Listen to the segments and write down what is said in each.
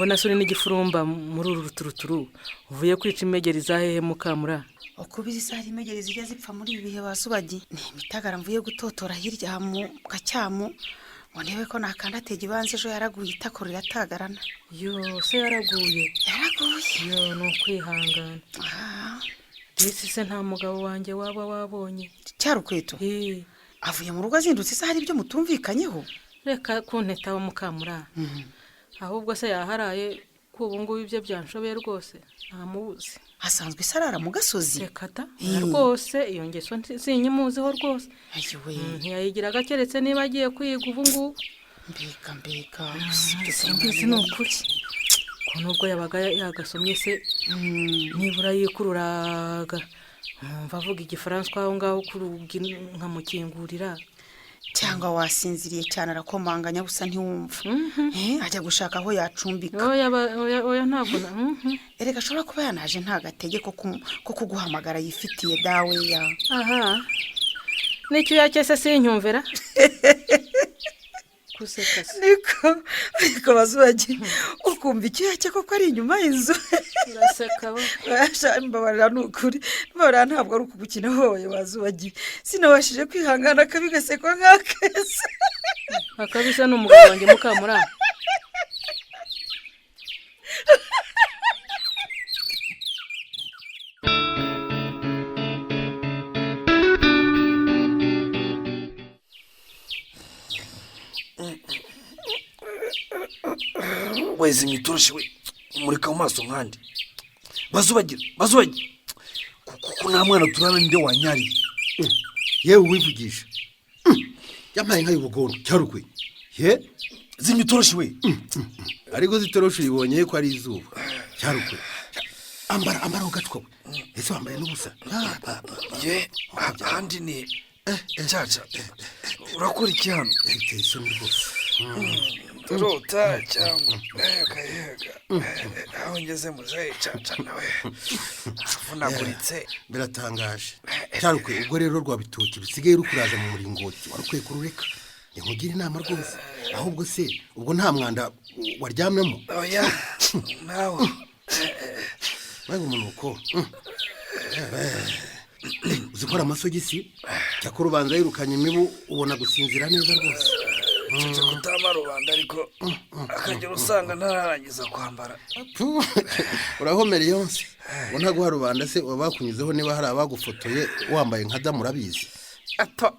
mbona suri n'igifurumba muri uru ruturuturu uvuye kwica imegeri zahehe Mukamura. Okubizi sari imegeri zijya zipfa muri ibi bihe Basubagi. Ni imitagara mvuye gutotora hirya mu Gacyamu. Ngo ndebe ko nakanda tege banze ejo yaraguye itako riratagarana. Yo se yaraguye. Yo no kwihangana. Ese se nta mugabo wanje waba wabonye. Cyarukweto. Avuye mu rugo azindutse se hari ibyo mutumvikanyeho. Reka kunteta wa Mukamura. Ahubwo se yaharaye kubu ngubu ibyo byanshobeye rwose ntamubuze. Asanzwe isarara mu gasozi. Reka ta rwose iyo ngeso sinyimuziho rwose. Ayiwe. Ntiyayigiraga keretse niba agiye kwiga ubu ngubu. Mbega. Simbizi n'ukuri. Ko nubwo yabaga yagasomye se nibura yikururaga. Mva avuga igifaransa aho ngaho kurugi nkamukingurira. Cyangwa wasinziriye cyane arakomanganya busa ntiwumva. Ajya gushaka aho yacumbika. Oya ntabwo Erega ashobora kuba yanaje nta gategeko ko kuguhamagara yifitiye dawe ya. Aha. Nicyo yakese sinyumvira. Kuseka. Niko Basubagi. Ukumva icyo yake ko ari inyuma y'inzu. Uraseka we. Mbabarira n'ukuri. Mbabarira ntabwo ari ukugukina hoye Basubagi. Sinabashije kwihangana kabigasekwa nk'akeza. Akabisa n'umugabo wanjye Mukamura. Wezi mitoroshi we umurika mu maso nkandi. Basubagi kuko nta mwana turana nde wanyari. Yewe wivugisha. Yamaye nka y'ubugondo cyarukwe. Zimitoroshi we. Ariko zitoroshi ibonye ko ari izuba. Cyarukwe. Ambara ugatwa. Ese wambaye n'ubusa. Handi ni Chacha. Urakora iki hano? Ese ni rwose. Turota cyangwa yega. Aho ngeze muze Chacha nawe. Avunaguritse. Biratangaje. Cyarukwe ubwo rero rwabitoki bisigaye rukuraza mu muringoti warukwiye kurureka. Nkugira inama rwose. Ahubwo se ubwo nta mwanda waryamyemo. Oya. Nawe. Bago munuko. Uzikora amasogisi cyakora ubanza yirukanye imibu ubona gusinzira neza rwose. Cyo kutama rubanda ariko akagera usanga ntararangiza kwambara. Urahomera yonse. Ubona guha rubanda se wabakunyuzeho niba hari abagufotoye wambaye nka damu rabizi.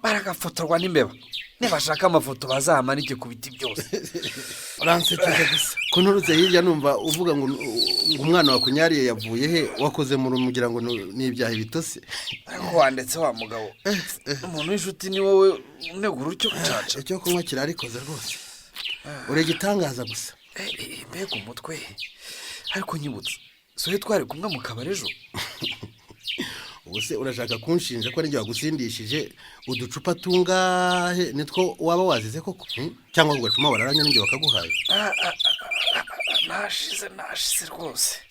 Baragafotorwa n'imbeba. Nibashaka amafoto bazamanike ku biti byose. Uransekeje gusa. Ko nturuze hirya numva uvuga ngo umwana wa kunyariye yavuye he wakoze mu rumugira ngo n'ibyaha bitose. Ariko wandetse wa mugabo. Umuntu w'inshuti ni wowe unegura ucyo Chacha. Icyo kunywa kirarikoze rwose. Uregitangaza gusa. Mbega umutwe. Ariko nyibutse. Sohe twari kumwe mu kabarejo. Ubuse urashaka kunshinja ko n'ijya gusindishije uducupa tungahe nitwo waba wazize koko cyangwa ugacuma wararanye n'inge bakaguhaye. Nashize rwose.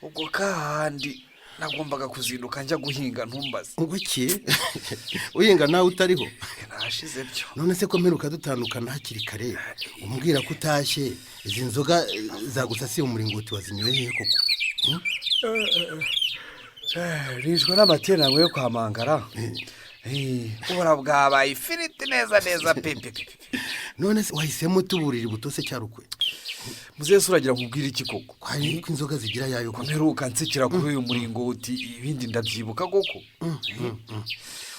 Ubwo kandi nagombaga kuzinduka njya guhinga ntumbaze. Ubwo ki? Uhinga nawe utariho. Nashize byo. None se ko mperuka dutandukana hakiri kare. Umbwira ko utashye izi nzoga zagusasiye umuringoti wazinyoye he koko? Rijwe n'amaterango yo kwa Mangara. Ubura bwabaye ifiriti neza pepe. None se wahisemo tuburira butose cyarukwe. Muzese uragira kubwira iki koko? Kwari ko inzoga zigira yayo ko mperuka nsekera kuri uyu muringoti ibindi ndabyibuka koko.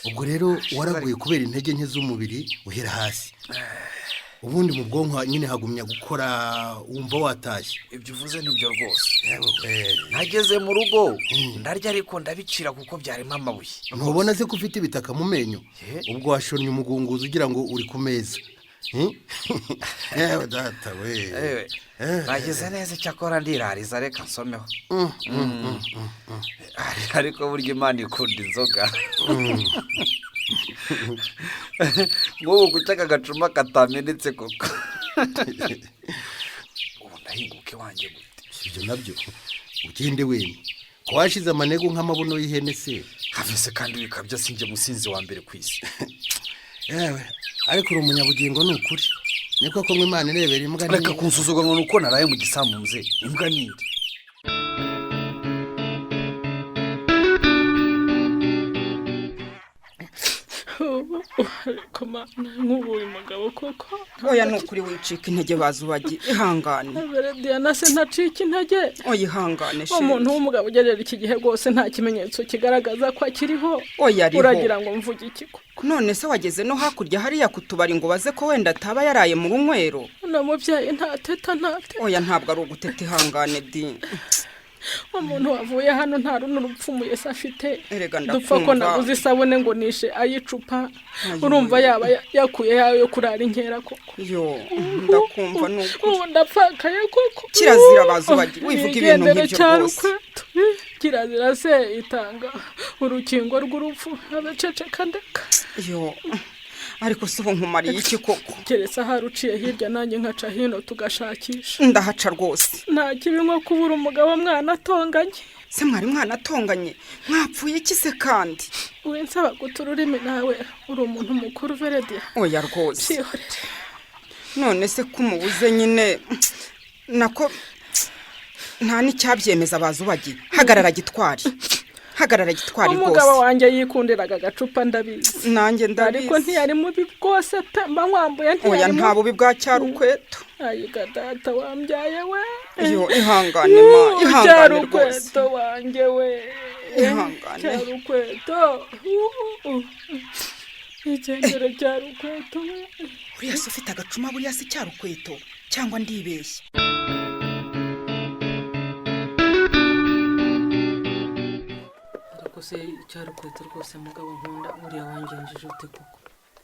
Ubwo rero waraguye kubera intege nke z'umubiri uhera hasi. Ubundi mu bwonko nyine hagumya gukora wumva watashye. Ibyo uvuze nibyo rwose. Nageze mu rugo ndarya ariko ndabicira kuko byarimo amabuye. Ntubona se ko ufite ibitaka mu menyo? Ubwo washonye umugunguzi ugira ngo uri ku meza. Data we. Nageze neza cyakora ndirariza reka nsomeho. Ariko burya Imana ikunda inzoga. Ngo gucaka gacuma katamenetse koko. Ubu ndahinguke wanjye gute? Ibyo nabyo. Ugende wenyine. Ko washize amanego nk'amabuno y'ihene se. Havese kandi bikabya sinje musinzi wa mbere kwisi. Yewe, ariko uri umunyabugingo n'ukuri. niko ko Imana irebera imbwa reka kunsuzugura ngo nuko naraye mu gisambu muze imbwa nindi. ariko mana nk'ubuye umugabo koko. oya nukuri wicika intege Bazubagiye ihangane. Diana se ntacika intege. oya ihangane she. umuntu w'umugabo ugerera iki gihe rwose nta kimenyetso kigaragaza ko akiriho. oya ariho. uragira ngo mvuge iki koko? none se wageze no hakurya hariya kutubari ngo baze ko wenda ataba yaraye mu runywero? namubyaye ntateta. oya ntabwo ari uguteta ihangane di. umuntu wavuye hano nta n'urupfumuye se afite. Erega dupfa ko naguze isabune ngo nishe ayicupa. urumva yaba yakuye yayo kurara inkera koko. yo ndakumva nuko. ubu ndapfakaye koko. Kirazira Bazubagiye wivuga ibintu nk'ibyo rwose. kirazira se itanga urukingo rw'urupfu abaceceka ndeka. yo ariko se ubu nkumariye iki koko? keretse ahari uciye hirya nanjye nkaca hino tugashakisha. ndahaca rwose. nta kibi nko kubura umugabo mwana atonganye. se mwari mwana atonganye mwapfuye iki se kandi? winsaba guta ururimi nawe uri umuntu mukuru Veredia. oya rwose. sihorere. none se kumubuze nyine nako nta n'icyabyemeza Bazubagiye. hagarara gitwari rwose. umugabo wanjye yikundiraga agacupa ndabizi. nanjye ndabizi. ariko ntiyari mubi rwose pe mba nkwambuye ntiyari oya nta bubi bwa Cyarukweto. ayiga data wambyaye we. yo ihangane ma ihangane rwose. Cyarukweto wanjye we. ihangane. Cyarukweto. igendere Cyarukweto we. uriya se ufite agacuma buriya se Cyarukweto cyangwa ndibeshye? se Cyarukweto rwose mugabo nkunda uriya wangenjeje ute koko?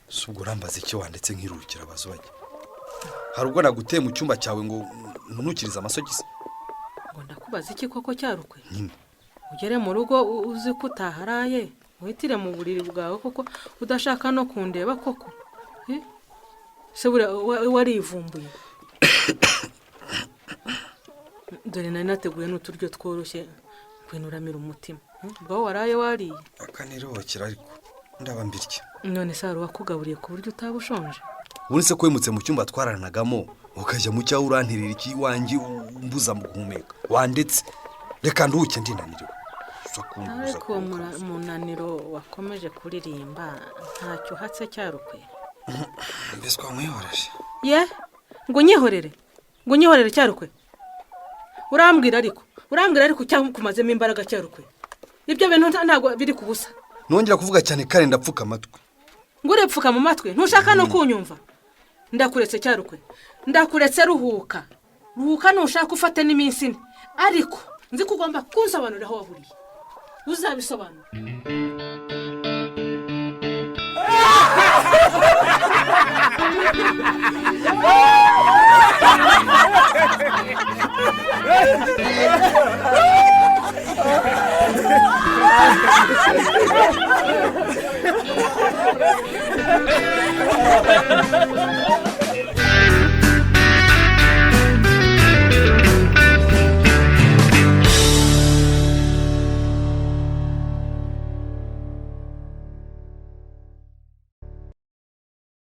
subwo urambaza iki wanditse nk'irukira Bazubagiye. hari ubwo naguteye mu cyumba cyawe ngo ntunukirize amasogisi. ngo ndakubaza iki koko Cyarukwe? nyine ugere mu rugo uzi ko utaharaye witire mu buriri bwawe koko udashaka no kundeba koko. se warivumbuye. dore nari nateguye n'uturyo tworoshye kwenuramira umutima. ubwo waraye wariye. akanirokera ariko ndaba mbirya. none se hari uwakugaburiye ku buryo utaba ushonje? ubundi se ko wimutse mu cyumba twaranagamo ukajya mu cyaho urantirira iki wanjye umbuza mu guhumeka wandetse reka nduhuke ndinaniriwe. ariko umunaniro wakomeje kuririmba ntacyo uhatse Cyarukwe. mbese twamwihoreje. ye ngo unyihorere Cyarukwe. urambwira ariko cyangwa kumazemo imbaraga Cyarukwe. ibyo bintu ntabwo biri ku busa. nongera kuvuga cyane kandi ndapfuka amatwi. ngo urepfuka mu matwi ntushaka no kunyumva. ndakuretse Cyarukwe. ndakuretse ruhuka ntushaka ufate n'iminsi ine. ariko nzi ko ugomba kunsobanurira aho waburiye. uzabisobanura.